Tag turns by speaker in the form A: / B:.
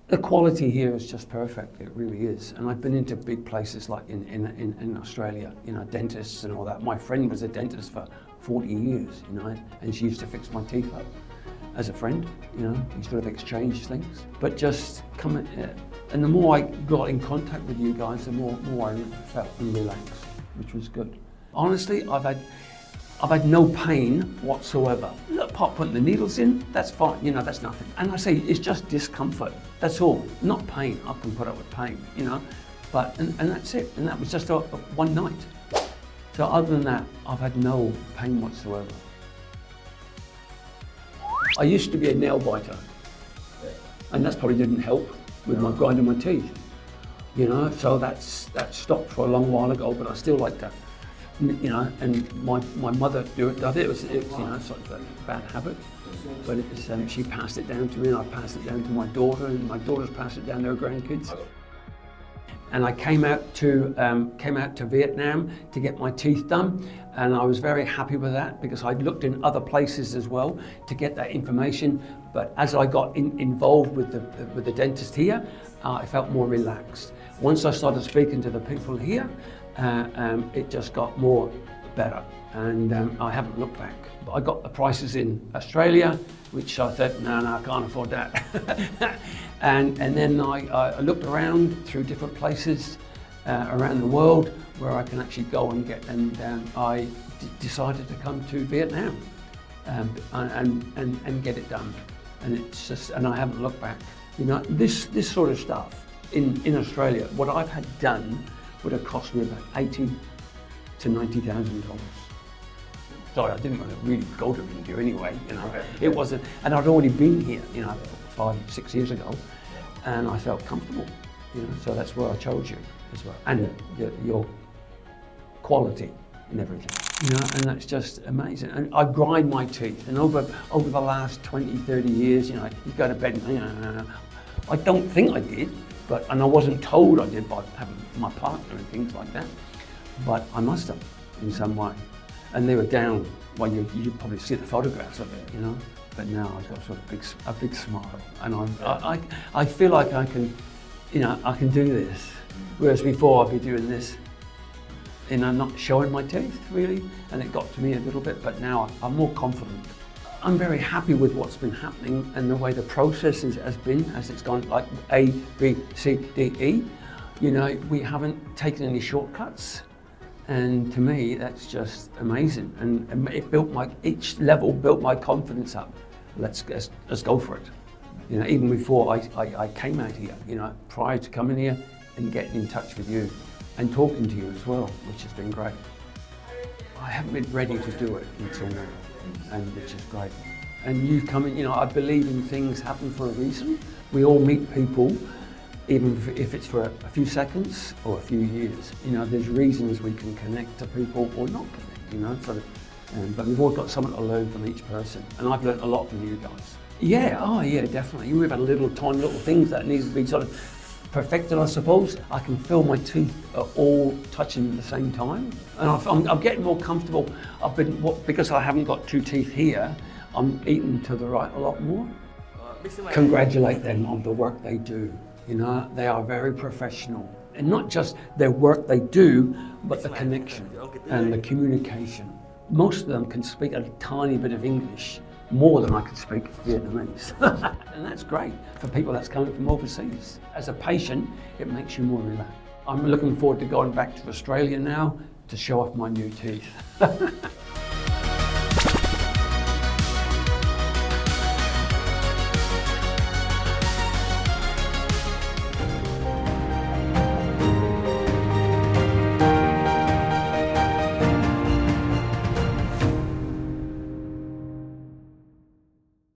A: The quality here is just perfect, it really is. And I've been into big places like in Australia, you know, dentists and all that. My friend was a dentist for 40 years, you know, and she used to fix my teeth up as a friend, you know, we sort of exchanged things. But just coming, and the more I got in contact with you guys, the more I felt relaxed, which was good. Honestly, I've had no pain whatsoever. Look, putting the needles in, that's fine, you know, that's nothing. And I say, it's just discomfort, that's all, not pain. I can put up with pain, you know, but, and that's it. And that was just one night. So other than that, I've had no pain whatsoever. I used to be a nail biter, and that probably didn't help with my grinding my teeth, you know, so that stopped for a long while ago, but I still like that. You know, and my mother did it. It was you know, sort of a bad habit, but it was, she passed it down to me, and I passed it down to my daughter, and my daughter's passed it down to her grandkids. And I came out to Vietnam to get my teeth done, and I was very happy with that because I'd looked in other places as well to get that information. But as I got involved with the dentist here, I felt more relaxed. Once I started speaking to the people here, it just got more better, and I haven't looked back. But I got the prices in Australia, which I thought, no, I can't afford that. and then I looked around through different places around the world where I can actually go and get, and I decided to come to Vietnam and get it done. And it's just, and I haven't looked back. You know, this sort of stuff in Australia, what I've had done would have cost me about $80,000 to $90,000. Sorry, I didn't want to really go to India anyway, you know. It wasn't, and I'd already been here, you know, 5-6 years ago, and I felt comfortable, you know, so that's where I chose you as well. And your quality and everything, you know, and that's just amazing. And I grind my teeth, and over the last 20-30 years, you know, you go to bed and, I don't think I did, and I wasn't told I did by having my partner and things like that, but I must have in some way. And they were down, well, you probably see the photographs of it, you know, but now I've got sort of a big smile, and I feel like I can, you know, I can do this. Whereas before I'd be doing this, you know, not showing my teeth really, and it got to me a little bit, but now I'm more confident. I'm very happy with what's been happening and the way the process has been, as it's gone like A, B, C, D, E. You know, we haven't taken any shortcuts. And to me, that's just amazing. And it each level built my confidence up. Let's go for it. You know, even before I came out here, you know, prior to coming here and getting in touch with you and talking to you as well, which has been great. I haven't been ready to do it until now, and which is great. And you come in, you know, I believe in things happen for a reason. We all meet people, even if it's for a few seconds or a few years. You know, there's reasons we can connect to people or not connect, you know, but we've all got something to learn from each person. And I've learned a lot from you guys. Yeah, oh yeah, definitely. We've had tiny little things that need to be sort of perfected, I suppose. I can feel my teeth are all touching at the same time. And I'm getting more comfortable. Because I haven't got 2 teeth here, I'm eating to the right a lot more. Congratulate them on the work they do. You know, they are very professional. And not just their work they do, but the connection and the communication. Most of them can speak a tiny bit of English, more than I can speak Vietnamese. And that's great for people that's coming from overseas. As a patient, it makes you more relaxed. I'm looking forward to going back to Australia now to show off my new teeth.